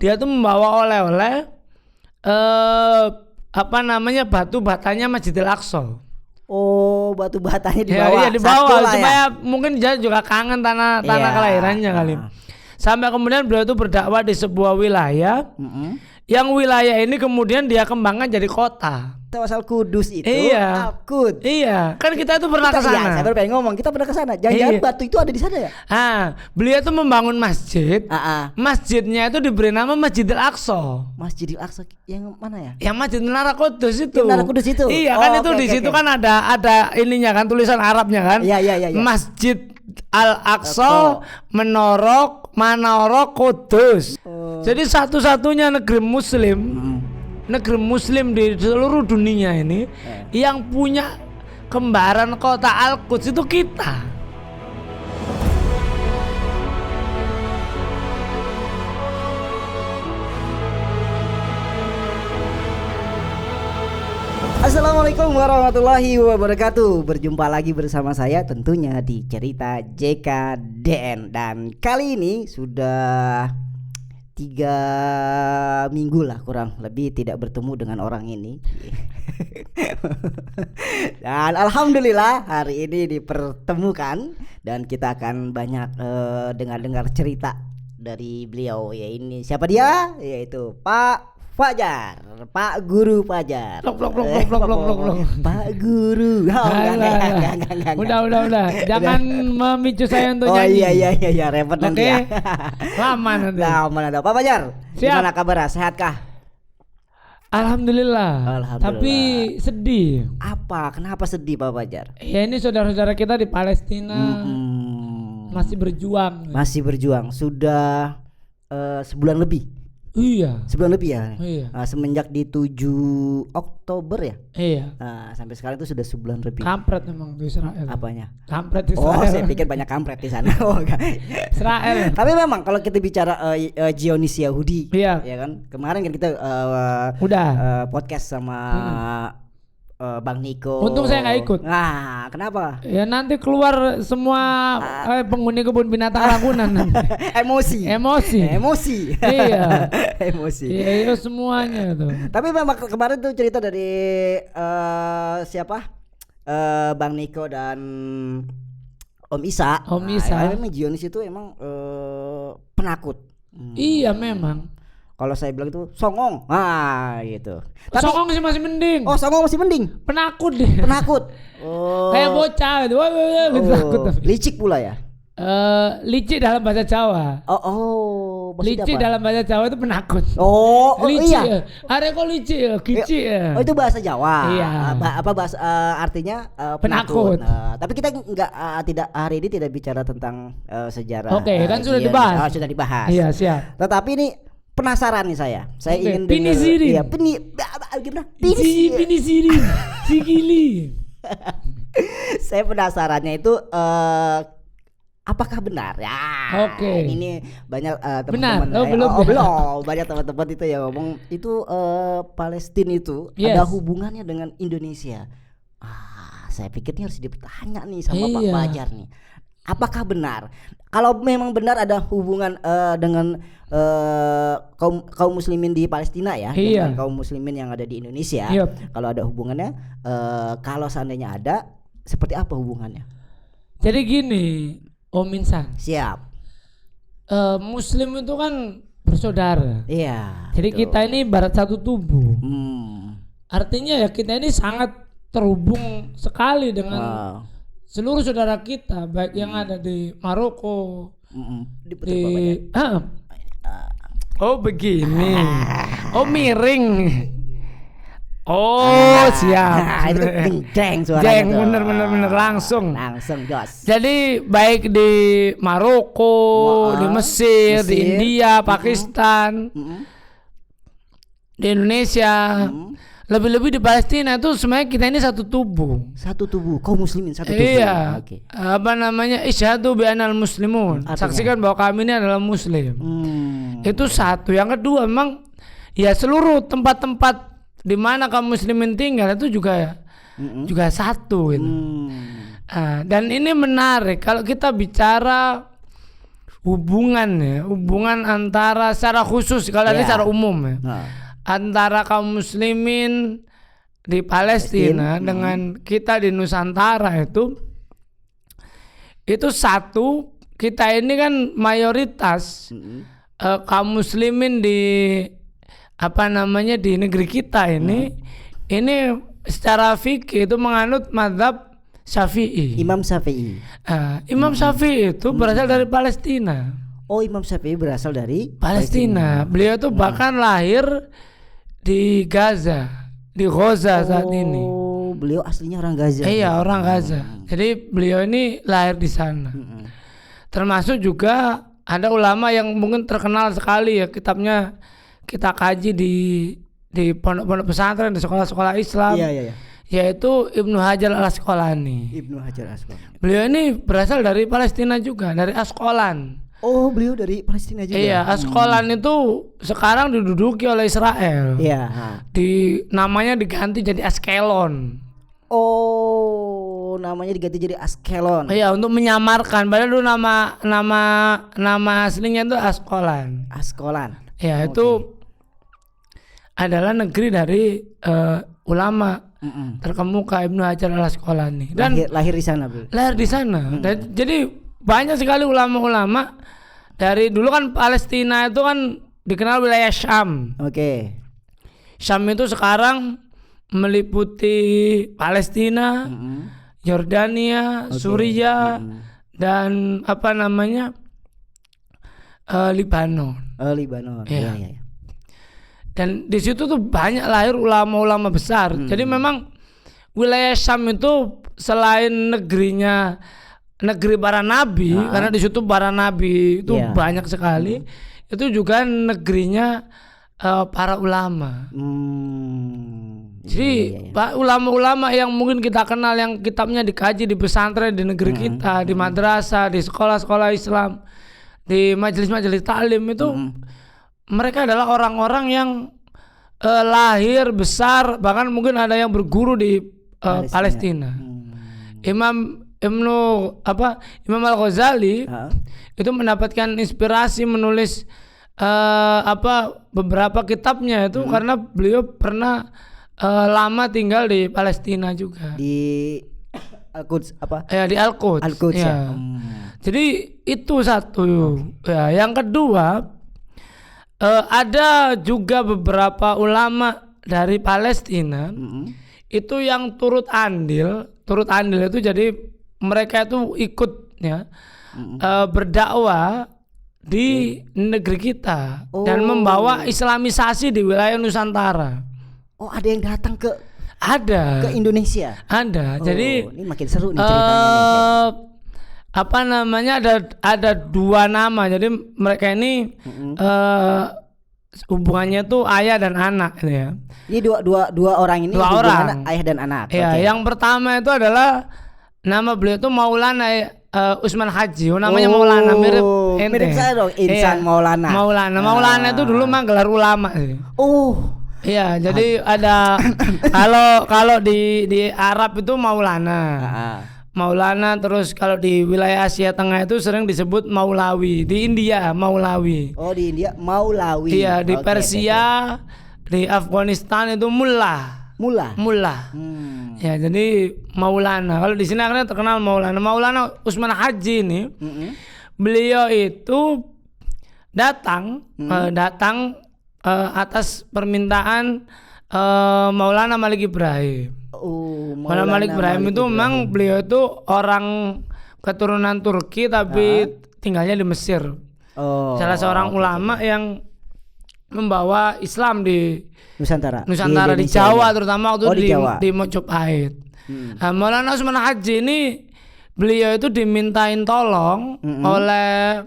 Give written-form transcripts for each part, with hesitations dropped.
dia tuh membawa oleh-oleh batu batanya Masjidil Aqsa. Oh, batu batanya dibawa. Iya dibawa supaya ya? mungkin dia juga kangen tanah kelahirannya kali. Sampai kemudian beliau itu berdakwah di sebuah wilayah. Yang wilayah ini kemudian dia kembangkan jadi kota. Asal Kudus itu. Iya. Al-Quds. Iya, kan kita itu pernah ke sana. Iya, saya baru pengen ngomong, kita pernah ke sana. Jangan-jangan batu itu ada di sana ya? Beliau itu membangun masjid. Masjidnya itu diberi nama Masjidil Aqsa. Masjidil Aqsa yang mana ya? Yang Masjid Menara Kudus itu. Menara Kudus itu. Iya, kan itu di situ kan ada ininya kan, tulisan Arabnya kan. Iya. Masjid Al-Aqsa Menara Kudus. Jadi satu-satunya negeri muslim di seluruh dunia ini yang punya kembaran kota Al-Quds itu kita. Assalamualaikum warahmatullahi wabarakatuh. Berjumpa lagi bersama saya tentunya di Cerita JKDN. Dan kali ini sudah 3 minggu lah kurang lebih tidak bertemu dengan orang ini. Dan alhamdulillah hari ini dipertemukan dan kita akan banyak dengar cerita dari beliau. Ya ini siapa dia? Yaitu Pak Fajar, Pak Guru Fajar. Pak Guru. Enggak. Udah. Jangan memicu saya untuk nyanyi. Iya, repot nanti ya. Lama nanti. Pak Fajar. Gimana kabar? Sehatkah? Alhamdulillah. Tapi sedih. Apa? Kenapa sedih Pak Fajar? Ya ini saudara-saudara kita di Palestina masih berjuang. Sudah sebulan lebih. Iya. Sebulan lebih ya. Iya. Semenjak di 7 Oktober ya. Iya. Sampai sekarang itu sudah sebulan lebih. Kampret memang di Israel. Apanya? Kampret di Israel. Oh, saya pikir banyak kampret di sana. Oh, enggak. Israel. Tapi memang kalau kita bicara Zionis Yahudi, iya. Ya kan. Kemarin kan kita podcast sama Bang Niko. Untung saya nggak ikut. Nah, kenapa? Ya nanti keluar semua penghuni kebun binatang Ragunan. Emosi. Iya. Emosi. Iya itu semuanya tuh. Tapi memang kemarin tuh cerita dari siapa? Bang Niko dan Om Isa. Memang Zionis itu emang penakut. Iya memang. Kalau saya bilang itu songong, gitu. Tapi, songong sih masih mending. Oh, songong masih mending. Penakut dia. Oh. Kayak bocah gitu. Takut. Licik pula ya. Licik dalam bahasa Jawa. Licik dalam bahasa Jawa itu penakut. Licik. Iya. Ada kok licik, kicik ya. Oh, itu bahasa Jawa. Iya. Apa bahasa artinya penakut. Tapi kita tidak hari ini tidak bicara tentang sejarah. Oke, kan sudah dibahas. Sudah dibahas. Iya, siap. Tetapi ini penasaran nih saya ingin dengar. Penisirin. Iya, gimana? Penisirin. Sikili. Saya penasarannya itu apakah benar ya? Oke. Ini banyak teman-teman. Belum. Banyak teman-teman itu yang ngomong itu Palestina itu ada hubungannya dengan Indonesia. Saya pikir ini harus ditanya nih sama Pak Fajar nih. Apakah benar? Kalau memang benar ada hubungan dengan kaum muslimin di Palestina ya, dengan kaum muslimin yang ada di Indonesia. Kalau ada hubungannya, kalau seandainya ada, seperti apa hubungannya? Jadi gini, Om Insan. Siap. Muslim itu kan bersaudara. Iya. Jadi betul. Kita ini ibarat satu tubuh. Artinya ya kita ini sangat terhubung sekali dengan seluruh saudara kita, baik yang ada di Maroko, oh begini, oh miring, siap. Itu jeng suaranya. Jeng, bener langsung jos. Jadi baik di Maroko, di Mesir, di India, Pakistan, di Indonesia. Lebih-lebih di Palestina itu sebenarnya kita ini satu tubuh kaum muslimin satu tubuh. Iya. Isyhadu bi annal muslimun. Saksikan bahwa kami ini adalah muslim. Itu satu. Yang kedua memang ya seluruh tempat-tempat di mana kaum muslimin tinggal itu juga satu gitu. Dan ini menarik kalau kita bicara hubungan antara secara khusus, kalau ini secara umum ya, antara kaum muslimin di Palestina dengan kita di Nusantara itu satu, kita ini kan mayoritas kaum muslimin di di negeri kita ini secara fikih itu menganut mazhab Syafi'i. Imam Syafi'i. Imam Syafi'i itu berasal dari Palestina. Oh, Imam Syafi'i berasal dari Palestina. Beliau itu bahkan lahir di Gaza, di Gaza saat ini. Oh, beliau aslinya orang Gaza. Iya, orang Gaza. Jadi beliau ini lahir di sana. Termasuk juga ada ulama yang mungkin terkenal sekali ya, kitabnya kita kaji di pondok-pondok pesantren, di sekolah-sekolah Islam. Iya. Yaitu Ibnu Hajar Al-Asqalani. Ibnu Hajar Al-Asqalani. Beliau ini berasal dari Palestina juga, dari Asqalan. Oh, beliau dari Palestina juga. Iya, Asqalan itu sekarang diduduki oleh Israel. Iya. Namanya diganti jadi Askelon. Oh, namanya diganti jadi Askelon. Iya, untuk menyamarkan. Padahal dulu nama aslinya itu Asqalan. Asqalan. Ya, itu adalah negeri dari ulama terkemuka Ibnu Hajar Al-Asqalani. Dan lahir di sana, Bro. Lahir di sana. Dan jadi banyak sekali ulama-ulama dari dulu kan. Palestina itu kan dikenal wilayah Syam. Oke. Syam itu sekarang meliputi Palestina, Yordania, Suriah, dan Libanon. Libanon. Iya. Iya. Dan di situ tuh banyak lahir ulama-ulama besar. Jadi memang wilayah Syam itu selain negeri para nabi, karena di situ para nabi itu banyak sekali. Itu juga negerinya para ulama. Jadi ulama-ulama yang mungkin kita kenal, yang kitabnya dikaji di pesantren di negeri kita, di madrasah, di sekolah-sekolah Islam, di majelis-majelis taklim itu, mereka adalah orang-orang yang lahir besar, bahkan mungkin ada yang berguru di Palestina. Imam Al-Ghazali itu mendapatkan inspirasi menulis beberapa kitabnya itu karena beliau pernah lama tinggal di Palestina juga. Di Al-Quds di Al-Quds. Al-Quds ya. Jadi itu satu. Ya, yang kedua, ada juga beberapa ulama dari Palestina itu yang turut andil itu, jadi mereka itu ikut berdakwah di negeri kita dan membawa Islamisasi di wilayah Nusantara. Oh, ada yang datang ke Indonesia. Ada. Jadi ini makin seru nih ceritanya. Ada dua nama. Jadi mereka ini hubungannya tuh ayah dan anak gitu ya. Ini dua orang ini hubungannya ayah dan anak. Ya, yang pertama itu adalah nama beliau itu Maulana Usman Haji. Namanya Maulana, mirip saya dong, Insan Maulana. Maulana itu dulu mah gelar ulama sih. Iya, jadi ada kalau di Arab itu Maulana. Maulana, terus kalau di wilayah Asia Tengah itu sering disebut Maulawi. Di India Maulawi. Oh, di India Maulawi. Iya, di Persia, di Afghanistan itu Mullah. Ya, jadi Maulana. Kalau di sini akhirnya terkenal Maulana. Maulana Usman Haji ini, beliau itu datang atas permintaan Maulana Malik Ibrahim. Maulana Malik Ibrahim itu memang beliau itu orang keturunan Turki tapi tinggalnya di Mesir. Salah seorang ulama yang membawa Islam di Nusantara di Jawa, terutama waktu di Mojopahit. Maulana Usman Haji ini beliau itu dimintain tolong oleh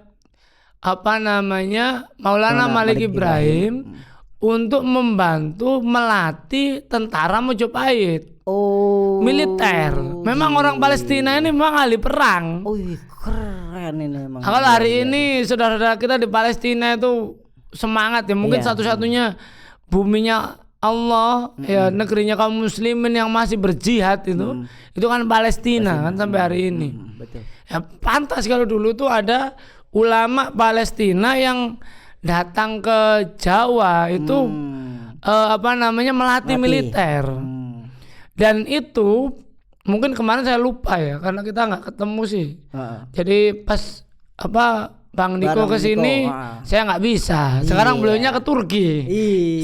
Maulana Malik Ibrahim untuk membantu melatih tentara Mojopahit. Militer. Memang orang Palestina ini memang ahli perang. Keren ini memang. Kalau hari ini saudara-saudara kita di Palestina itu semangat ya, mungkin satu-satunya buminya Allah, ya negerinya kaum muslimin yang masih berjihad itu kan Palestina kan sampai hari ini. Betul. Ya pantas kalau dulu tuh ada ulama Palestina yang datang ke Jawa itu melatih militer. Dan itu mungkin kemarin saya lupa ya karena kita nggak ketemu sih. Jadi pas Bang Niko kesini, saya nggak bisa. Sekarang beliaunya ke Turki.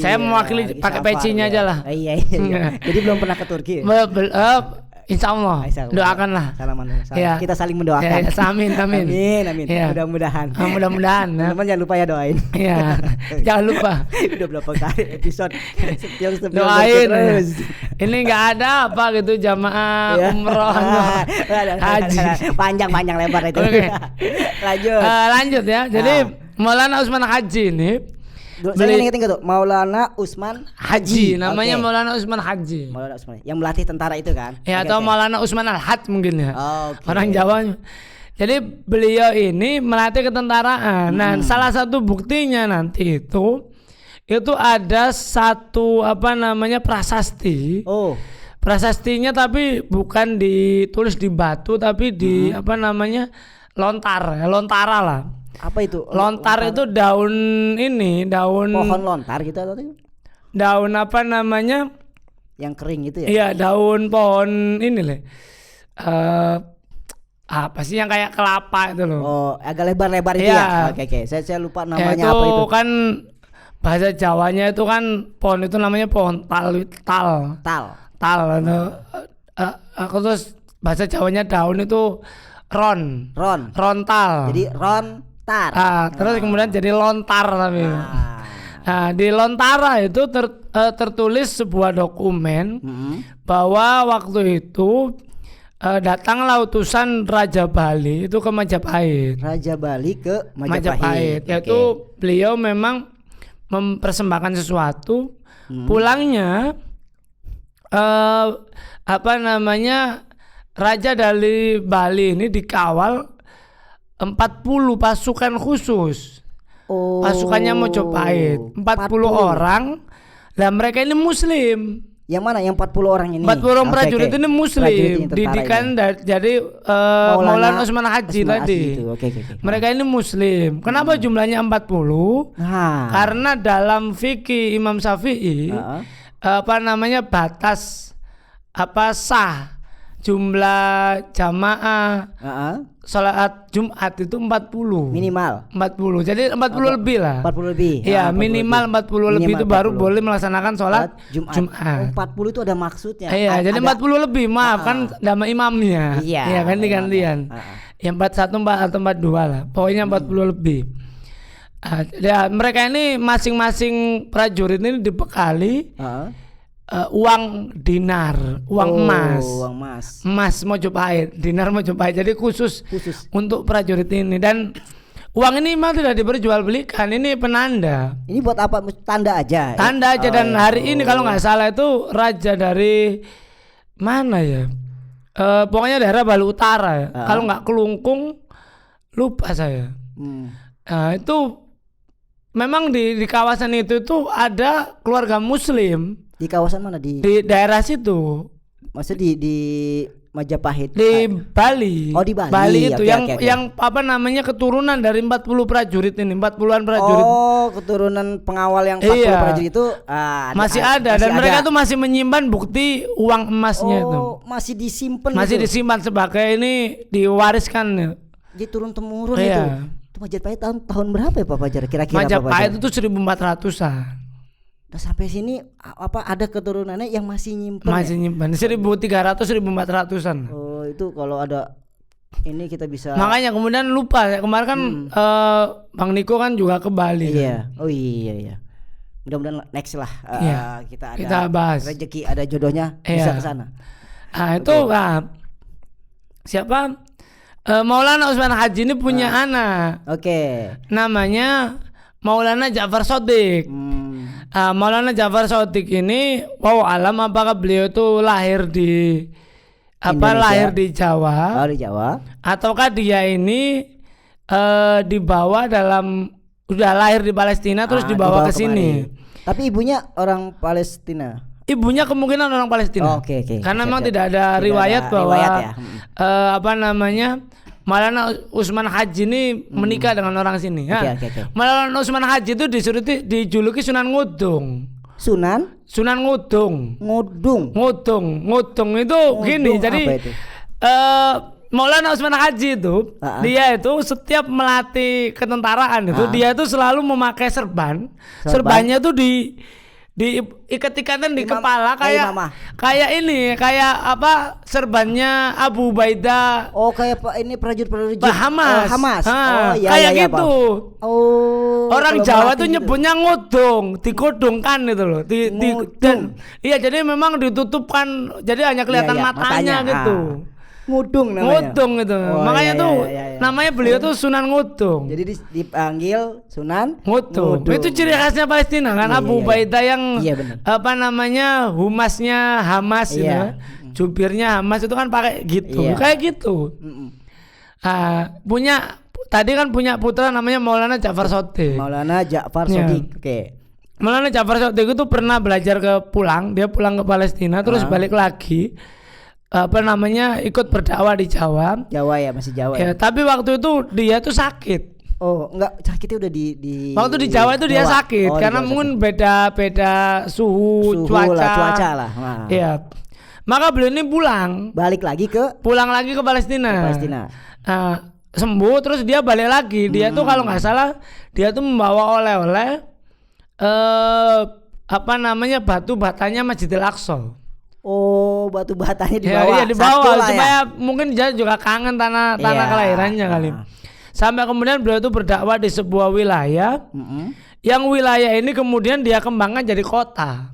Saya mewakili pakai pecinya aja lah. Iya. Jadi belum pernah ke Turki. Insya Allah. Doakanlah. Salaman. Ya. Kita saling mendoakan. Ya, amin. Amin. Ya. Mudah-mudahan. Mudah-mudahan. Teman-teman jangan lupa ya doain. Iya. Jangan lupa. Udah berapa kali episode doain. Terus. Ini nggak ada apa gitu jamaah umroh haji. Panjang lebar itu. Oke. Lanjut ya. Jadi Maulana Usman Haji ini. Saya ingat tuh Maulana Usman Haji. Namanya Maulana Usman Haji. Maulana Usman yang melatih tentara itu kan? Ya atau Maulana Usman Al-Had mungkin ya. Orang Jawa. Jadi beliau ini melatih ketentaraan. Nah, salah satu buktinya nanti itu ada satu prasasti. Prasastinya tapi bukan ditulis di batu tapi di lontara lah. Apa itu? Lontar itu daun pohon lontar gitu atau itu? Daun yang kering itu ya? Iya, daun pohon ini loh. Apa sih yang kayak kelapa itu loh. Oh, agak lebar-lebar itu ya? Oke. Saya lupa namanya itu apa itu. Kan bahasa Jawanya itu kan pohon itu namanya pohon tal. Terus bahasa Jawanya daun itu rontal. Jadi terus kemudian jadi lontar tapi. Nah, di lontara itu tertulis sebuah dokumen bahwa waktu itu datanglah utusan Raja Bali itu ke Majapahit. Raja Bali ke Majapahit. Yaitu beliau memang mempersembahkan sesuatu. Pulangnya Raja dari Bali ini dikawal 40 pasukan khusus. Pasukannya Majapahit 40 orang. Dan mereka ini muslim. Yang mana yang 40 orang ini? 40 orang prajurit ini muslim. Didikan jadi Maulana Usman Haji tadi. Mereka ini muslim. Kenapa jumlahnya 40? Karena dalam fikih Imam Syafi'i batas sah jumlah jamaah salat Jumat itu 40 minimal 40. Jadi 40 lebih lah. 40 lebih. Ya, minimal 40 lebih itu baru boleh melaksanakan salat Jumat. 40 itu ada maksudnya. Iya, jadi 40 lebih. Maaf kan nama imamnya. Iya, ganti-gantian. Yang 41 atau 42 lah. Pokoknya 40 lebih. Ya, mereka ini masing-masing prajurit ini dibekali uang dinar, uang emas Majapahit, dinar Majapahit. Jadi khusus untuk prajurit ini. Dan uang ini memang tidak diperjualbelikan, ini penanda. Ini buat apa? Tanda aja. Dan hari ini kalau nggak salah itu raja dari mana ya? Pokoknya daerah Bali Utara ya. Kalau nggak Kelungkung, lupa saya. Itu memang di kawasan itu ada keluarga Muslim. Di kawasan mana? Di daerah situ. Maksudnya di Majapahit. Di Bali. Oh, di Bali. Bali itu yang keturunan dari 40 prajurit ini, 40-an prajurit. Oh, keturunan pengawal yang 40 prajurit itu masih ada dan mereka tuh masih menyimpan bukti uang emasnya itu. Masih disimpan. Masih disimpan sebagai ini diwariskan. Di turun temurun itu. Itu Majapahit tahun berapa ya Pak Fajar? Kira-kira Majapahit itu 1400-an. Sampai sini ada keturunannya yang masih nyimpen. Masih nyimpen 1300 1400-an. Oh, itu kalau ada ini kita bisa. Makanya kemudian lupa ya, kemarin kan Bang Niko kan juga ke Bali. Iya. Kan? Oh iya. Mudah-mudahan next lah kita bahas. Rezeki ada jodohnya bisa ke sana. Itu siapa? Maulana Usman Haji ini punya anak. Namanya Maulana Ja'far Shadiq. Maulana Ja'far Shadiq ini alam apakah beliau itu lahir di Jawa? Di Jawa. Ataukah dia ini dibawa udah lahir di Palestina terus dibawa ke sini. Tapi ibunya orang Palestina. Ibunya kemungkinan orang Palestina. Oke. Karena memang tidak ada riwayat bahwa Maulana Usman Haji ini menikah dengan orang sini. Okay. Maulana Usman Haji itu dijuluki Sunan Ngudung. Sunan Ngudung. Ngudung itu gini. Jadi Maulana Usman Haji itu dia itu setiap melatih ketentaraan itu dia itu selalu memakai serban. Serbannya itu diikat-ikatan di kepala kayak apa serbannya Abu Ubaidah. Oh, kayak ini prajurit Hamas. Iya, kayak iya, gitu. Pak. Oh, orang Jawa tuh gitu. nyebutnya ngodong, dikodongkan gitu loh. Iya, jadi memang ditutupkan, jadi hanya kelihatan matanya gitu. Ngudung namanya. Ngudung itu. Makanya namanya beliau tuh Sunan Ngudung. Jadi dipanggil Sunan Ngudung. Itu ciri khasnya Palestina kan. Abu Ubaidah yang apa namanya humasnya Hamas gitu. Jubirnya Hamas itu kan pakai gitu. Kayak gitu. Tadi kan punya putra namanya Maulana Ja'far Shadiq. Oke. Maulana Ja'far Shadiq itu pernah belajar dia pulang ke Palestina terus balik lagi. Ikut berdakwah di Jawa. Masih Jawa ya. Tapi waktu itu dia tuh sakit. Oh, enggak, sakitnya udah di waktu di Jawa itu dia sakit karena mungkin beda suhu cuaca lah. Iya. Maka beliau ini pulang lagi ke Palestina. Sembuh terus dia balik lagi. Dia tuh kalau nggak salah dia tuh membawa oleh-oleh batu batanya Masjidil Aqsa. Oh, batu batanya dibawa. Iya, dibawa supaya mungkin dia juga kangen tanah kelahirannya kali. Sampai kemudian beliau itu berdakwah di sebuah wilayah. Yang wilayah ini kemudian dia kembangkan jadi kota.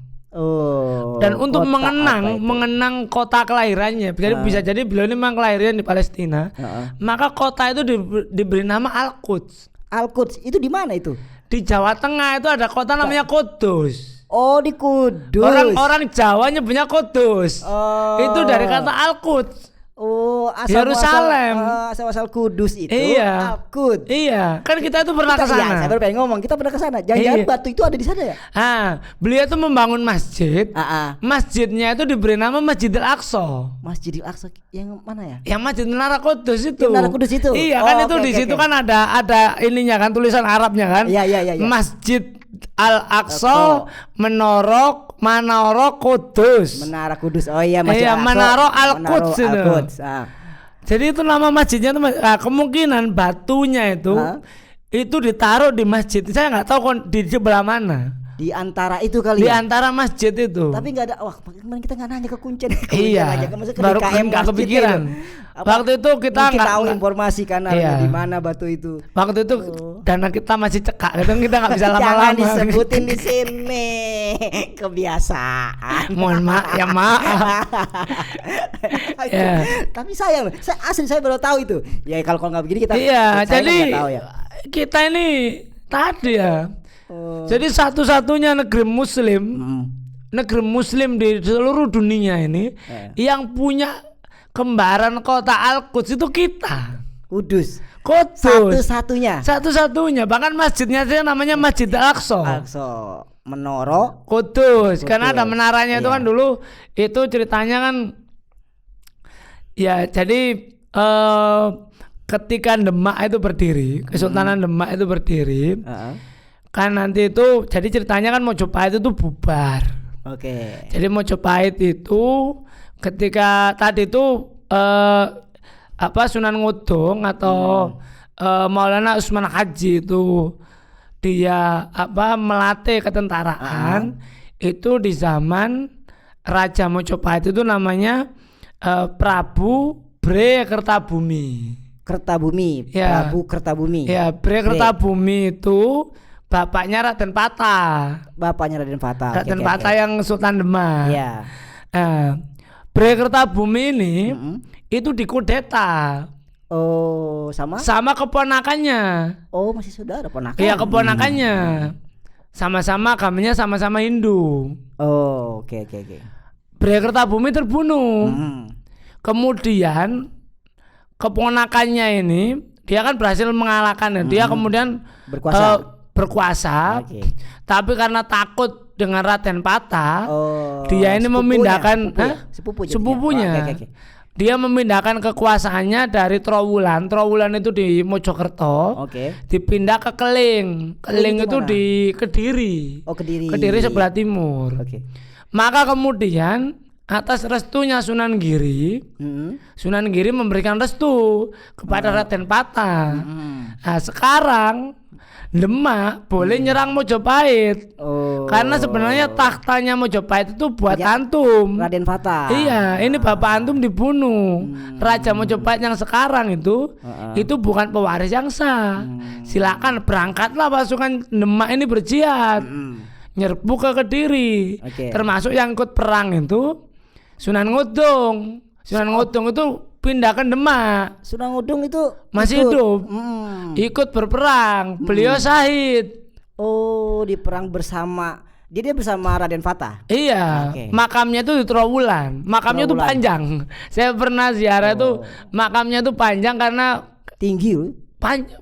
Dan untuk mengenang kota kelahirannya, jadi bisa jadi beliau ini memang kelahiran di Palestina. Maka kota itu diberi nama Al-Quds. Al-Quds itu di mana itu? Di Jawa Tengah itu ada kota namanya Kudus. Oh, di Kudus. Orang Jawa nyebutnya Kudus. Itu dari kata Al-Quds. Oh, Yerusalem. Asal Kudus itu. Iya. Al-Quds. Iya, kan kita itu pernah ke sana. Iya, saya baru pengen ngomong, kita pernah ke sana. Jangan-jangan batu itu ada di sana ya? Beliau itu membangun masjid. Masjidnya itu diberi nama Masjidil Aqsa. Masjidil Aqsa yang mana ya? Yang Masjid Menara Kudus itu. Menara Kudus itu. Iya, kan itu di situ kan ada ininya kan, tulisan Arabnya kan. Iya. Masjid Al-Aqsa Menara Kudus. Menara Kudus. Oh iya, Masjid Al-Aqsa. Menara Al-Quds itu. Jadi itu nama masjidnya tuh kemungkinan batunya itu ditaruh di masjid. Saya nggak tahu di sebelah mana. Di antara itu kali di antara masjid itu. Tapi nggak ada. Wah, kemarin kita nggak nanya ke Kuncen. Iya. Baru nggak kepikiran. Waktu itu kita nggak tahu informasi kan di mana batu itu. Waktu itu dana kita masih cekak, kita nggak bisa lama-lama. Jangan disebutin di sini. Kebiasaan. Mohon maaf. Tapi sayang, saya baru tahu itu. Ya kalau nggak begini kita. Iya. Jadi kita ini tadi ya. Jadi satu-satunya negeri muslim di seluruh dunia ini yang punya kembaran kota Al-Quds itu kita. Kudus. Satu-satunya. Bahkan masjidnya saja namanya Masjid Al-Aqsa. Menara Kudus. Karena ada menaranya itu kan dulu itu ceritanya kan ya jadi ketika Demak itu berdiri, Kesultanan Demak itu berdiri. Kan nanti itu jadi ceritanya kan Mojopahit itu bubar. Oke. Jadi Mojopahit itu ketika tadi itu Sunan Ngudung atau Maulana Usman Haji itu dia melatih ketentaraan itu di zaman Raja Mojopahit itu namanya Prabu Bre Kertabumi. Prabu Kertabumi. Ya, Bre Kertabumi itu bapaknya Raden Patah. Raden Patah yang Sultan Demak. Iya. Bre Kertabumi ini itu dikudeta. Oh, sama keponakannya. Oh, masih saudara ponakan. Iya, keponakannya. Sama-sama agamanya sama-sama Hindu. Oh, oke. Bre Kertabumi terbunuh. Kemudian keponakannya ini dia kan berhasil mengalahkan. Dia kemudian berkuasa. Tapi karena takut dengan Raden Patah, dia ini memindahkan sepupunya. dia memindahkan kekuasaannya dari Trowulan itu di Mojokerto, dipindah ke Keling itu di Kediri. Kediri sebelah timur. Maka kemudian atas restunya Sunan Giri, Sunan Giri memberikan restu kepada Raden Patah. Nah sekarang Demak boleh nyerang Mojopahit. Karena sebenarnya tahtanya Mojopahit itu buat Antum, Raden Patah. Iya, ini Bapak Antum dibunuh. Raja Mojopahit yang sekarang itu bukan pewaris yang sah. Silakan berangkatlah pasukan Demak ini berjihad, nyerbu ke Kediri. Termasuk yang ikut perang itu Sunan Ngudung. Sunan Ngudung itu pindah ke Demak. Sunan Ngudung itu masih hidup, ikut berperang. Beliau syahid. Oh, di perang bersama. Dia bersama Raden Patah. Iya. Makamnya itu di Trowulan. Makamnya itu panjang. Saya pernah ziarah itu, makamnya itu panjang karena tinggi.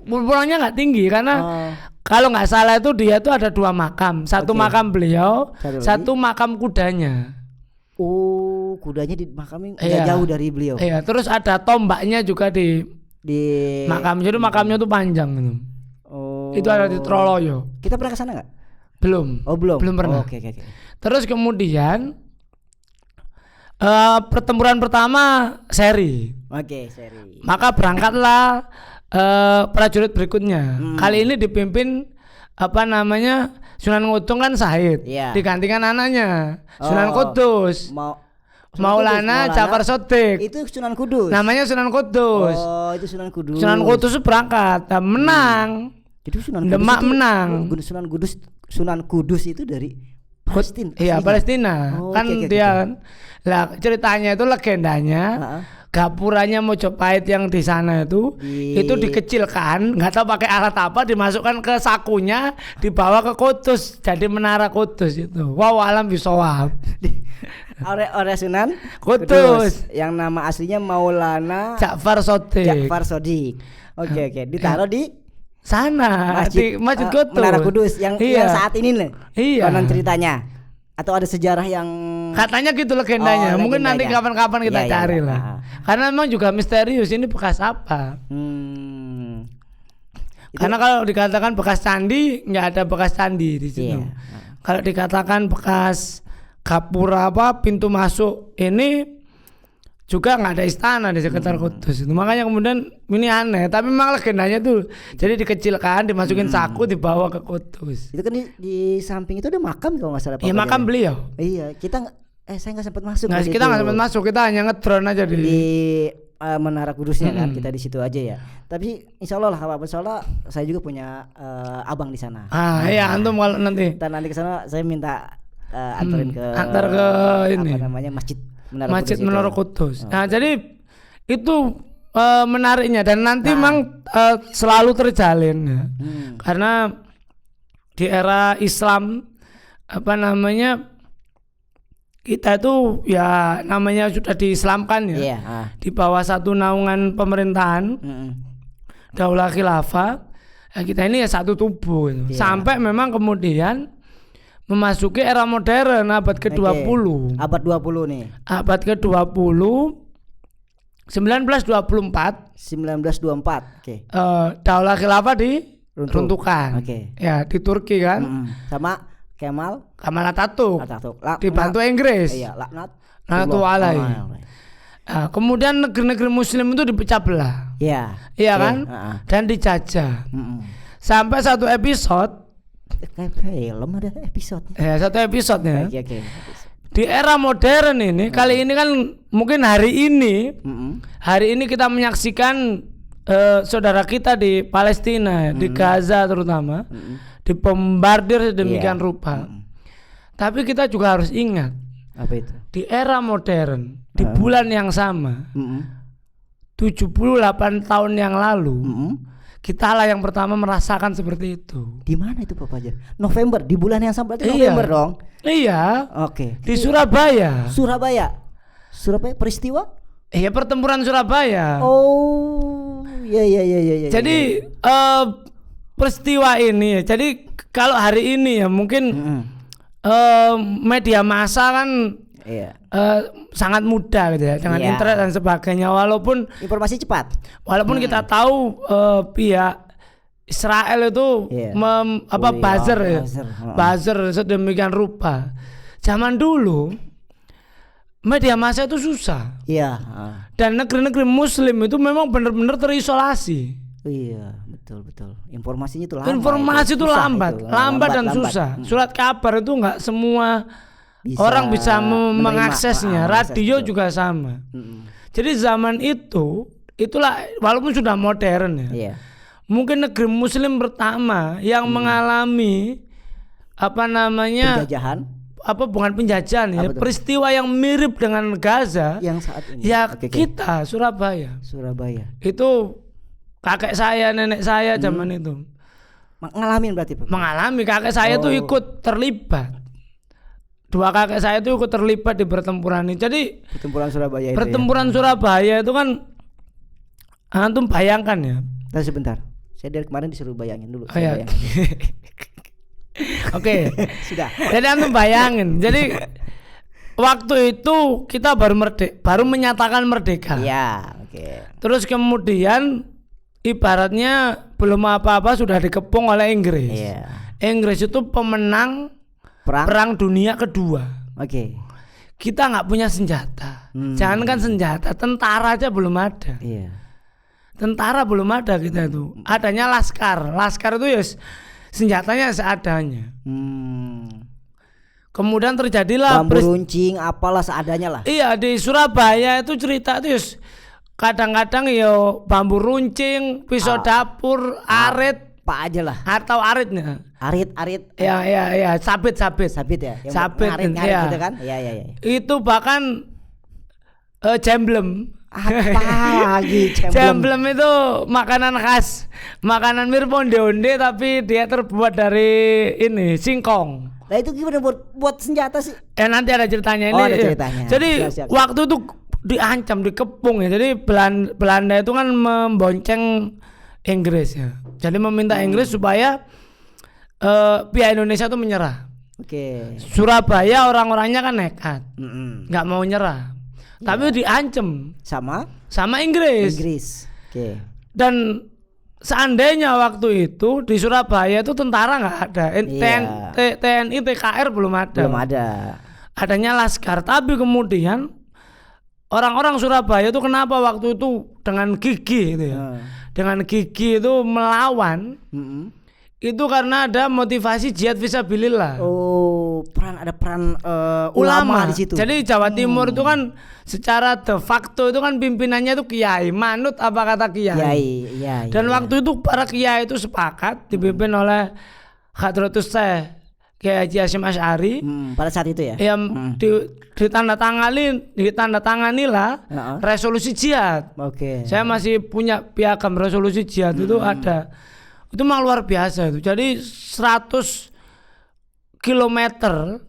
Pulangnya nggak tinggi karena kalau nggak salah itu dia itu ada 2 makam. Satu makam beliau, satu makam kudanya. Oh, kudanya di makamnya nggak jauh dari beliau. Iya, terus ada tombaknya juga di makam. Jadi makamnya tuh panjang gitu. Oh. Itu ada di Troloyo. Kita pernah ke sana nggak? Belum. Oh, belum Pernah. Oke. Terus kemudian pertempuran pertama seri. Seri. Maka berangkatlah prajurit berikutnya. Kali ini dipimpin Sunan Ngudung kan syahid, digantikan anaknya Sunan Kudus, Maulana Jafar Sodik. Itu Sunan Kudus. Namanya Sunan Kudus. Oh, itu Sunan Kudus. Sunan Kudus itu berangkat, menang. Jadi Sunan Kudus Demak menang. Sunan Kudus itu dari Palestina. Iya, Palestina. Dia kan. Lah ceritanya itu legendanya. Gapuranya Mojopahit yang di sana itu dikecilkan, nggak tahu pakai alat apa, dimasukkan ke sakunya, dibawa ke Kudus, jadi menara Kudus itu. Wow, alam bisawab. Oleh Sunan Kudus yang nama aslinya Maulana Jafar Sodik. Oke. Ditaruh di sana di Masjid Kudus. Menara Kudus yang saat ini nih. Iya. Konon ceritanya. Atau ada sejarah yang katanya gitu legendanya. Mungkin nanti kapan-kapan kita cari lah. Karena memang juga misterius ini bekas apa. Karena kalau dikatakan bekas candi, nggak ada bekas candi di situ. Kalau dikatakan bekas gapura pintu masuk ini juga nggak ada istana di sekitar Kudus itu. Makanya kemudian ini aneh, tapi memang legendanya tuh jadi dikecilkan, dimasukin saku, dibawa ke Kudus. Itu kan di samping itu ada makam kalau nggak salah. Iya, makam beliau. Iya, saya nggak sempat masuk. Kita nggak sempat masuk, kita hanya ngedrone aja di Menara Kudusnya kan, kita di situ aja ya. Tapi insya Allah lah, soalnya saya juga punya abang di sana. Iya, antum kalau nanti ke sana saya minta antar ke ini. Apa namanya Masjid Menara Kudus. Nah, jadi itu menariknya dan nanti memang selalu terjalin ya. Karena di era Islam kita itu ya namanya sudah diislamkan ya. Di bawah satu naungan pemerintahan Daulah Khilafah. Ya kita ini ya satu tubuh gitu. Sampai memang kemudian memasuki era modern abad ke-20. Abad 20 nih. Abad ke-20 1924. Daulah Khilafah diruntuhkan. Ya, di Turki kan. Sama Kemal Atatürk. Dibantu Inggris. Iya, laknat alaihi. Kemudian negeri-negeri muslim itu dipecah belah. Iya kan? Dan dijajah. Sampai satu episode kayak film ada episode. Satu episode ya. Di era modern ini, kali ini kan mungkin hari ini kita menyaksikan saudara kita di Palestina, di Gaza terutama, dibombardir sedemikian rupa. Tapi kita juga harus ingat, apa itu? Di era modern, di bulan yang sama, 78 tahun yang lalu, kita lah yang pertama merasakan seperti itu. Di mana itu Pak Fajar? November, di bulan yang sama, berarti November dong. Iya. Oke. Di Surabaya. Surabaya peristiwa? Iya, pertempuran Surabaya. Oh, iya. Jadi peristiwa ini, jadi kalau hari ini ya mungkin media massa kan sangat mudah gitu ya dengan internet dan sebagainya. Walaupun informasi cepat. Walaupun kita tahu pihak Israel itu buzzer sedemikian rupa. Zaman dulu media massa itu susah. Iya. Dan negeri-negeri Muslim itu memang benar-benar terisolasi. Iya, betul. Informasinya itu lambat dan susah. Surat kabar itu nggak semua orang bisa mengaksesnya. Radio juga sama. Jadi zaman itulah walaupun sudah modern ya. Mungkin negeri Muslim pertama yang mengalami penjajahan. Bukan penjajahan ya, peristiwa yang mirip dengan Gaza yang saat ini. Ya kita Surabaya. Itu kakek saya, nenek saya zaman itu mengalami berarti Pak. Mengalami, kakek saya tuh ikut terlibat. Dua kakek saya itu ikut terlibat di pertempuran ini. Jadi pertempuran Surabaya itu kan antum bayangkan ya. Tadi sebentar. Saya dari kemarin disuruh bayangin dulu. Oke. Sudah. Jadi antum bayangin. Jadi waktu itu kita baru menyatakan merdeka. Iya, Terus kemudian ibaratnya belum apa-apa sudah dikepung oleh Inggris. Inggris itu pemenang Perang Dunia Kedua. Kita nggak punya senjata. Jangankan senjata, tentara aja belum ada. Tentara belum ada kita itu. Adanya laskar. Laskar itu ya senjatanya seadanya. Kemudian terjadilah bambu runcing apalah seadanya lah. Iya, di Surabaya itu cerita itu kadang-kadang bambu runcing, pisau dapur, arit, apa aja lah. Atau aritnya. Arit. Ya, sabit ya. Sabit gitu kan? Iya. Itu bahkan jemblem. Apa lagi jemblem itu makanan khas, makanan mirip onde-onde tapi dia terbuat dari singkong. Nah itu gimana buat senjata sih? Nanti ada ceritanya ini. Ada ceritanya. Jadi siap. Waktu itu diancam, dikepung ya. Jadi Belanda itu kan membonceng Inggris ya. Jadi meminta Inggris supaya pihak Indonesia itu menyerah. Surabaya orang-orangnya kan nekat, nggak mau nyerah. Tapi diancam sama Inggris. Dan seandainya waktu itu di Surabaya itu tentara nggak ada, TNI, TKR belum ada. Adanya laskar. Tapi kemudian orang-orang Surabaya itu kenapa waktu itu dengan gigih itu ya, dengan gigih itu melawan. Itu karena ada motivasi jihad fisabilillah. Ada peran ulama di situ. Jadi Jawa Timur itu kan secara de facto itu kan pimpinannya itu kiai, manut apa kata kiai. Dan waktu itu para kiai itu sepakat dipimpin oleh Hadratus Syekh Kiai Haji Hasyim Asy'ari. Pada saat itu ya. Ditandatangani lah resolusi jihad. Saya masih punya piagam resolusi jihad itu ada. Itu memang luar biasa itu. Jadi 100 kilometer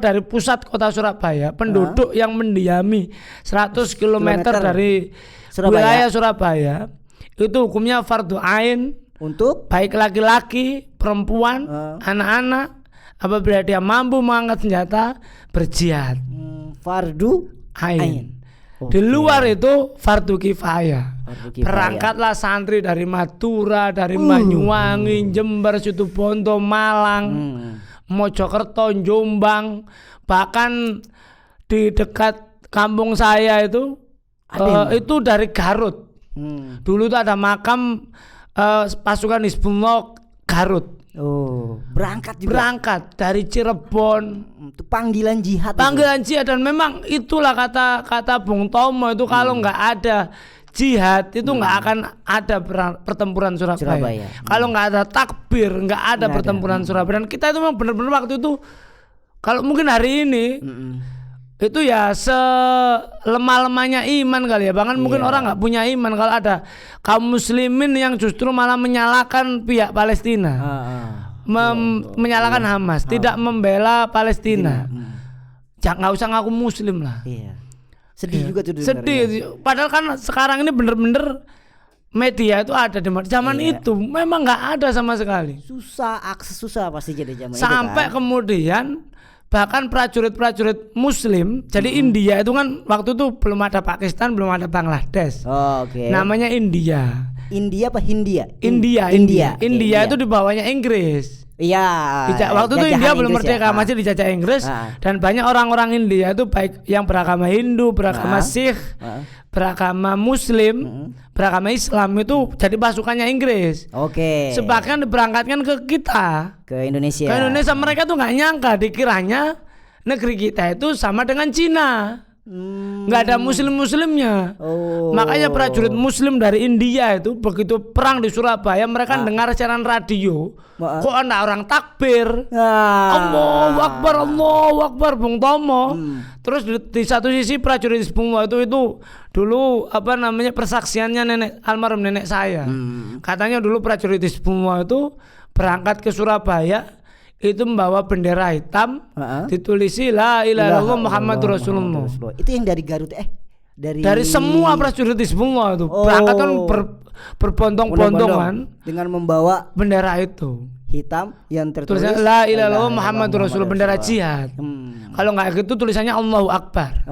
dari pusat kota Surabaya, penduduk yang mendiami 100 kilometer dari wilayah Surabaya itu hukumnya fardu ain untuk baik laki-laki, perempuan, anak-anak apabila dia mampu mengangkat senjata berjihad. Fardu ain. Di luar itu fardu kifayah. Berangkatlah santri dari Madura, dari Banyuwangi, Jember, Situbondo, Malang, Mojokerto, Jombang, bahkan di dekat kampung saya itu dari Garut. Dulu itu ada makam pasukan Hizbullah Garut. Berangkat dari Cirebon. Itu panggilan jihad. Dan memang itulah kata Bung Tomo itu kalau nggak ada jihad itu nggak akan ada pertempuran Surabaya. Kalau nggak ada takbir nggak ada pertempuran Surabaya. Dan kita itu memang benar-benar waktu itu kalau mungkin hari ini itu ya selemah-lemahnya iman kali ya. Bahkan mungkin orang nggak punya iman kalau ada kaum muslimin yang justru malah menyalahkan pihak Palestina, menyalahkan Hamas, tidak membela Palestina. Nggak usah ngaku muslim lah. Sedih juga tuh. Sedih. Padahal kan sekarang ini bener-bener media itu ada di zaman itu memang nggak ada sama sekali. Akses susah pasti jadi zaman sampai itu kan. Kemudian bahkan prajurit Muslim, jadi India itu kan waktu itu belum ada Pakistan, belum ada Bangladesh. Namanya India. India apa Hindia? India itu di bawahnya Inggris. Iya. Waktu itu India belum merdeka, masih dijajah Inggris. Dan banyak orang-orang India itu baik yang beragama Hindu, beragama Sikh, beragama Muslim, beragama Islam itu jadi pasukannya Inggris. Sebagian diberangkatkan ke kita, ke Indonesia. Mereka tuh nggak nyangka, dikiranya negeri kita itu sama dengan Cina. Nggak ada muslimnya. Makanya prajurit Muslim dari India itu begitu perang di Surabaya, mereka dengar siaran radio, kok ada orang takbir, Allahu Akbar, Bung Tomo. Terus di satu sisi prajurit semua itu dulu persaksiannya almarhum nenek saya. Katanya dulu prajurit semua itu berangkat ke Surabaya itu membawa bendera hitam, ditulisi la ilaha illallah Muhammadur Rasulullah. Itu yang dari Garut dari semua prajurit semua itu berangkat kan berbondong-bondongan dengan membawa bendera itu hitam yang tertulis la ilaha illallah Muhammadur Rasulullah, bendera jihad. Kalau nggak gitu tulisannya Allahu Akbar.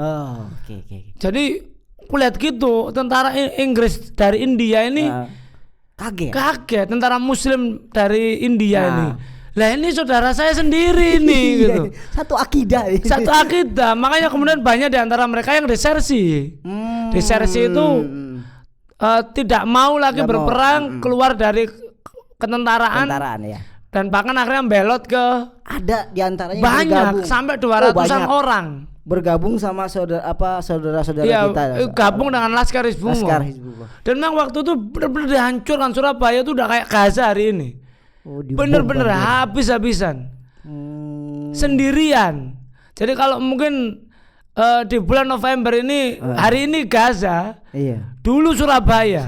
Jadi kulihat gitu tentara Inggris dari India ini kaget tentara Muslim dari India ini. Lah ini saudara saya sendiri nih gitu. Satu akidah. Makanya kemudian banyak di antara mereka yang desersi. Desersi itu tidak mau lagi berperang, keluar dari ketentaraan. Dan bahkan akhirnya belot ke ada di antaranya banyak sampai 200-an orang bergabung sama saudara-saudara kita. Gabung dengan Laskar Hizbullah. Dan memang waktu itu benar-benar dihancurkan Surabaya itu udah kayak Gaza hari ini. Bener-bener habis-habisan sendirian. Jadi kalau mungkin di bulan November ini hari ini Gaza, dulu Surabaya.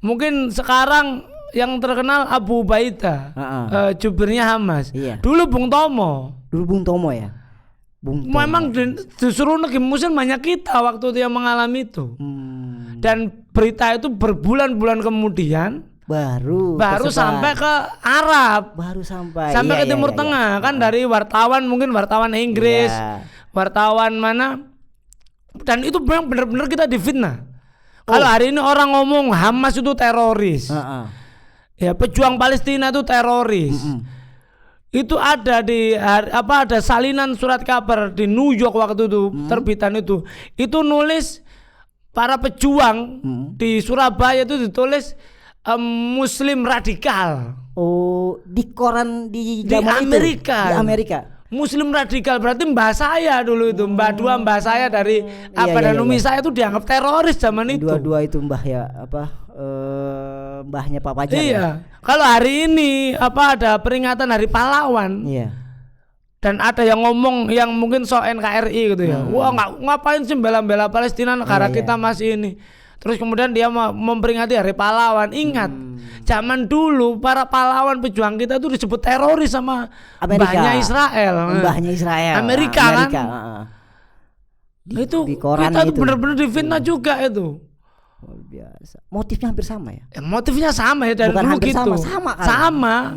Mungkin sekarang yang terkenal Abu Ubaidah, jubirnya Hamas. Dulu Bung Tomo ya. Memang disuruh negeri Muslim banyak kita waktu itu yang mengalami itu. Dan berita itu berbulan-bulan kemudian baru sampai ke Arab, sampai ke Timur Tengah kan, dari wartawan, mungkin wartawan Inggris, wartawan mana, dan itu benar-benar kita difitnah. Kalau hari ini orang ngomong Hamas itu teroris, ya pejuang Palestina itu teroris, itu ada ada salinan surat kabar di New York waktu itu terbitan itu nulis para pejuang di Surabaya itu ditulis Muslim radikal. Di koran di Amerika. Di Amerika. Muslim radikal berarti mbah saya dulu itu, mbah saya dari dan umi saya itu dianggap teroris zaman itu. Dua-dua itu mbah ya, mbahnya Pak Fajar. Iya. Kalau hari ini ada peringatan Hari Pahlawan. Dan ada yang ngomong yang mungkin NKRI gitu ya. Wah, ngapain sih bela-bela Palestina, negara kita masih ini. Terus kemudian dia memperingati Hari Pahlawan. Ingat, zaman dulu para pahlawan pejuang kita itu disebut teroris sama mbahnya Israel. Amerika kan. Itu kita tuh benar-benar difitnah juga itu. Biasa. Motifnya hampir sama ya? Motifnya sama ya dari dulu gitu. Sama.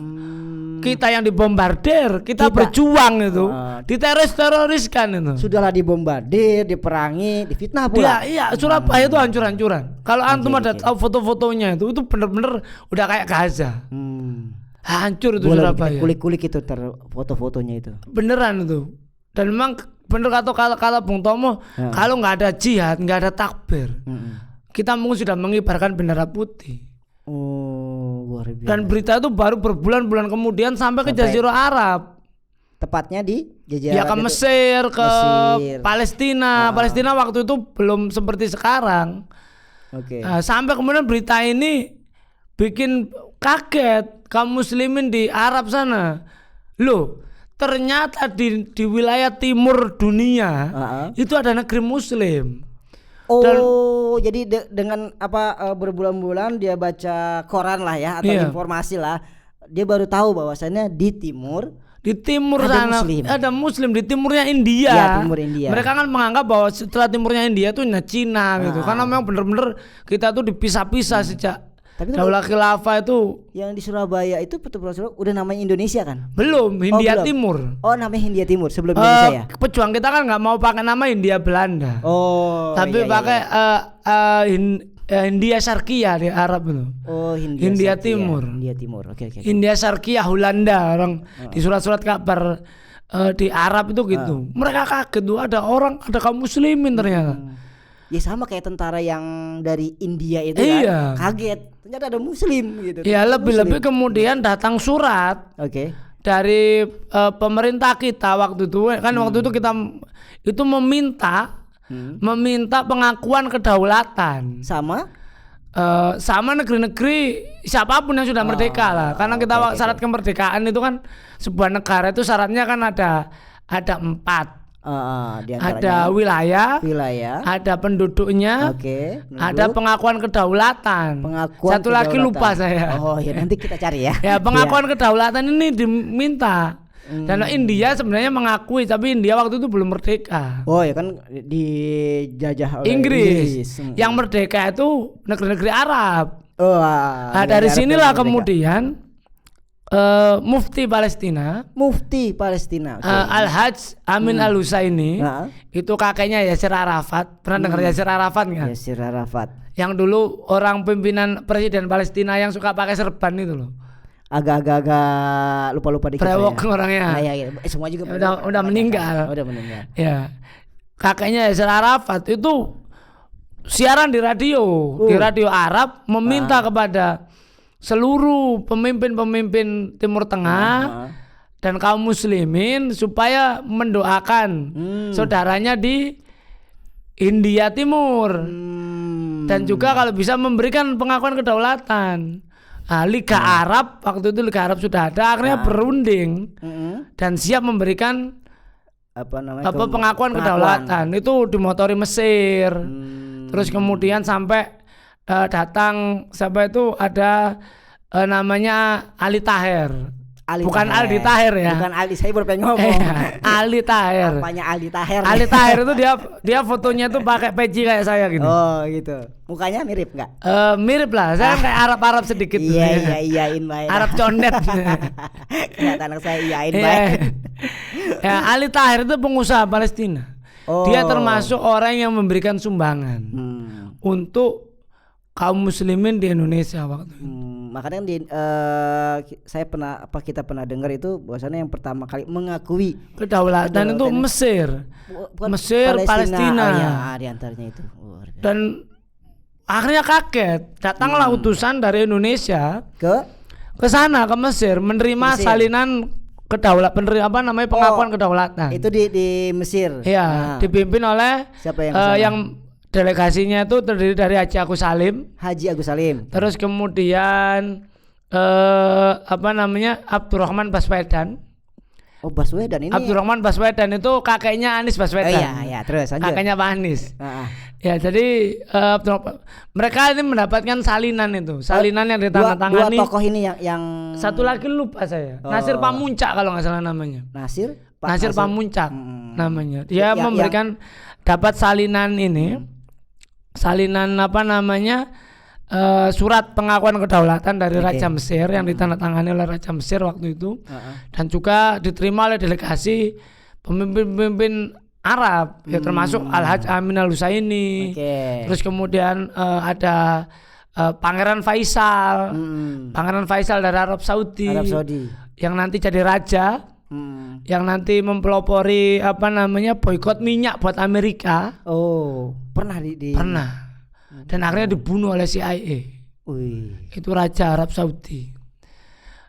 Kita yang dibombardir, kita berjuang itu, diteroriskan itu. Sudahlah dibombardir, diperangi, difitnah pula. Iya, Surabaya itu hancur-hancuran. Kalau antum ada tahu foto-fotonya itu benar-benar udah kayak Gaza. Hancur itu Surabaya. Kulik-kulik itu foto-fotonya itu. Beneran itu. Dan memang bener kata Bung Tomo, kalau nggak ada jihad, nggak ada takbir, kita mungkin sudah mengibarkan bendera putih. Luar biasa. Dan berita itu baru berbulan-bulan kemudian sampai ke Jazirah Arab. Tepatnya di Jazirah Arab. Ke Mesir, ke Palestina. Palestina waktu itu belum seperti sekarang. Sampai kemudian berita ini bikin kaget kaum muslimin di Arab sana. Loh, ternyata di wilayah timur dunia itu ada negeri muslim. Jadi dengan berbulan-bulan dia baca koran lah ya, atau informasi lah, dia baru tahu bahwasannya di timur di timur ada sana muslim. ada muslim, di timurnya India. Ya, timur India. Mereka kan menganggap bahwa setelah timurnya India tuh Cina gitu. Karena memang bener-bener kita tuh dipisah-pisah sejak Daulah Khilafah itu. Yang di Surabaya itu betul-betul udah namanya Indonesia kan? Belum, Hindia belum. Timur. Oh, namanya Hindia Timur sebelum Indonesia ya? Pejuang kita kan nggak mau pakai nama Hindia Belanda. Oh. Tapi iya, pakai Hindia Syarqiyah di Arab itu. Oh, Hindia Timur. Hindia Timur. Oke. Hindia Syarqiyah Hulanda, orang di surat-surat kabar di Arab itu gitu. Mereka kaget tuh ada kaum muslimin ternyata. Ya sama kayak tentara yang dari India itu Iya. kan kaget ternyata ada muslim gitu. Ya lebih-lebih kemudian datang surat Oke. dari pemerintah kita waktu itu kan waktu itu kita itu meminta pengakuan kedaulatan Sama sama negeri-negeri siapapun yang sudah merdeka lah, karena kita syarat kemerdekaan itu kan sebuah negara itu syaratnya kan ada 4. Ada wilayah, ada penduduknya, ada pengakuan kedaulatan. Satu lagi lupa saya. Oh ya nanti kita cari ya. Ya pengakuan kedaulatan ini diminta. Dan India sebenarnya mengakui, tapi India waktu itu belum merdeka. Oh ya kan dijajah oleh Inggris. Yang merdeka itu negeri-negeri Arab. Nah dari Arab sinilah kemudian Mufti Palestina Al-Hajj Amin Al-Husaini itu kakeknya Yasir Arafat. Pernah dengar Yasir Arafat nggak? Yasir Arafat yang dulu orang pimpinan presiden Palestina yang suka pakai serban itu loh. Agak lupa dikit. Brewok orangnya. Iya. Semua juga udah meninggal. Ya. Kakeknya Yasir Arafat itu siaran di radio Arab meminta kepada seluruh pemimpin Timur Tengah dan kaum muslimin supaya mendoakan saudaranya di Hindia Timur dan juga kalau bisa memberikan pengakuan kedaulatan. Liga Arab waktu itu Liga Arab sudah ada, akhirnya berunding dan siap memberikan pengakuan kedaulatan. Itu dimotori Mesir. Terus kemudian sampai datang siapa itu ada namanya Ali Taher. Bukan Aldi Taher ya. Bukan Aldi, saya baru pengen ngomong. Ali Taher. Apanya Aldi Taher? Ali Taher itu dia fotonya tuh pakai peci kayak saya gitu. Oh gitu. Mukanya mirip nggak? Mirip lah. Saya kayak Arab sedikit. Iyain baik. Arab condet. Ternyata anak saya iyain baik. Ya, Ali Taher itu pengusaha Palestina. Dia termasuk orang yang memberikan sumbangan untuk kaum muslimin di Indonesia waktu itu. Makanya kita pernah dengar itu bahwasannya yang pertama kali mengakui kedaulatan itu Mesir, Palestina. Di antaranya itu. Dan akhirnya kaget, datanglah utusan dari Indonesia ke sana ke Mesir menerima salinan pengakuan kedaulatan. Itu di Mesir. Iya, dipimpin oleh siapa yang delegasinya itu terdiri dari Haji Agus Salim. Terus kemudian Abdurrahman Baswedan. Oh, Baswedan ini. Abdurrahman Baswedan itu kakeknya Anies Baswedan. Iya, terus lanjut. Kakeknya Pak Anies. Ya, jadi mereka ini mendapatkan salinan yang ditandatangani. Dua tokoh ini yang satu lagi lupa saya. Nasir Pamuncak kalau nggak salah namanya. Nasir Pamuncak namanya. Dia memberikan dapat salinan ini. Salinan surat pengakuan kedaulatan dari Raja Mesir yang ditandatangani oleh Raja Mesir waktu itu dan juga diterima oleh delegasi pemimpin Arab ya termasuk Al-Hajj Amin Al-Husaini. Terus kemudian ada Pangeran Faisal dari Arab Saudi yang nanti jadi raja. Yang nanti mempelopori boikot minyak buat Amerika. Pernah. Dan akhirnya dibunuh oleh CIA. Itu Raja Arab Saudi.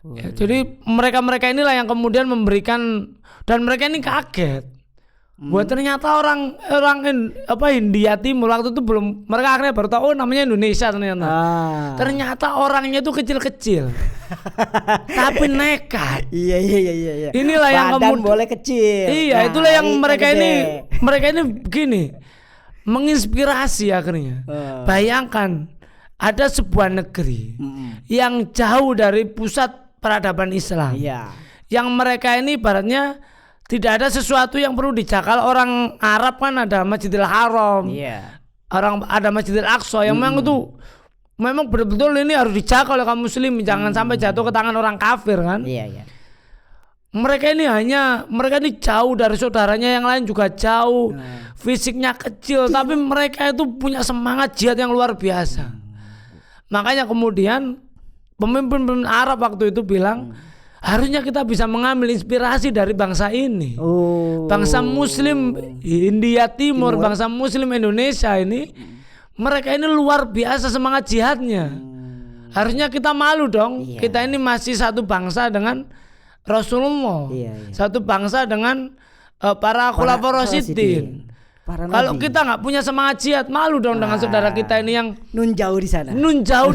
Ya, jadi mereka inilah yang kemudian memberikan, dan mereka ini kaget. Buat ternyata orang Hindia Timur waktu itu belum, mereka akhirnya baru tahu namanya Indonesia ternyata. Ternyata orangnya itu kecil-kecil. Tapi nekat. Iya. Inilah yang kemudian boleh kecil. Iya, itulah yang mereka ini begini. Menginspirasi akhirnya. Bayangkan ada sebuah negeri yang jauh dari pusat peradaban Islam. yang mereka ini ibaratnya tidak ada sesuatu yang perlu dijaga. Kalau orang Arab kan ada Masjidil Haram, orang ada Masjidil Aqsa yang memang itu memang betul-betul ini harus dijaga oleh kaum muslim, jangan sampai jatuh ke tangan orang kafir kan. Mereka ini jauh dari saudaranya yang lain juga jauh, fisiknya kecil, tapi mereka itu punya semangat jihad yang luar biasa. Makanya kemudian pemimpin Arab waktu itu bilang, harusnya kita bisa mengambil inspirasi dari bangsa ini. Bangsa muslim India Timur, bangsa muslim Indonesia ini, mereka ini luar biasa semangat jihadnya. Harusnya kita malu dong. Kita ini masih satu bangsa dengan Rasulullah, satu bangsa dengan para khulafaur rasyidin. Kalau kita nggak punya semangat jihad, malu dong dengan saudara kita ini yang nun jauh di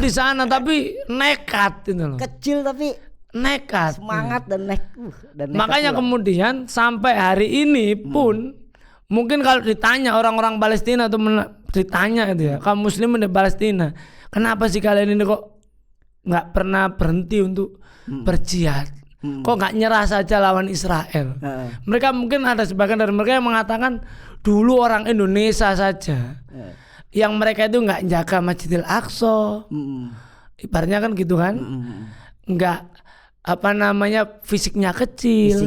sana, tapi nekat itu loh. Kecil tapi nekat, semangat dan nekat. Makanya kemudian sampai hari ini pun mungkin kalau ditanya orang-orang Palestina atau ditanya itu ya, kaum muslimin di Palestina, kenapa sih kalian ini kok nggak pernah berhenti untuk berjihad? Kok nggak nyerah saja lawan Israel? Mereka mungkin ada sebagian dari mereka yang mengatakan dulu orang Indonesia saja yang mereka itu nggak jaga Masjidil Aqsa, ibaratnya kan gitu kan, nggak fisiknya kecil.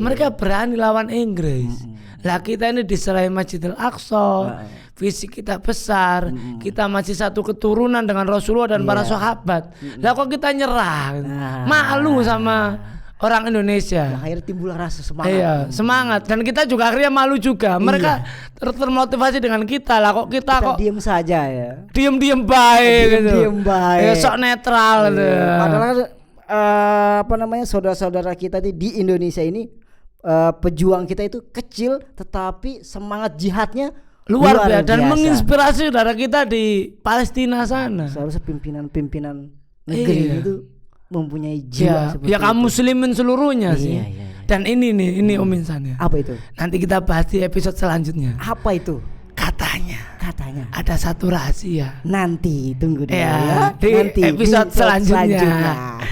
Mereka berani lawan Inggris. Lah kita ini diserahin Masjidil Aqsa, fisik kita besar, kita masih satu keturunan dengan Rasulullah dan para sahabat. Lah kok kita nyerah? Malu sama orang Indonesia. Akhirnya timbul rasa semangat. Semangat. Dan kita juga akhirnya malu juga. Mereka termotivasi dengan kita lah. Kok kita kok diam saja ya. Diam baik gitu. Diam baik. Sok netral gitu. Padahal saudara-saudara kita di Indonesia ini pejuang kita itu kecil tetapi semangat jihadnya luar biasa dan menginspirasi saudara kita di Palestina sana. Seharusnya pimpinan negeri itu mempunyai jiwa seperti ya kaum muslimin seluruhnya sih. Dan ini Om Insan ya. Apa itu? Nanti kita bahas di episode selanjutnya. Apa itu? Katanya ada satu rahasia. Nanti tunggu dulu di episode selanjutnya.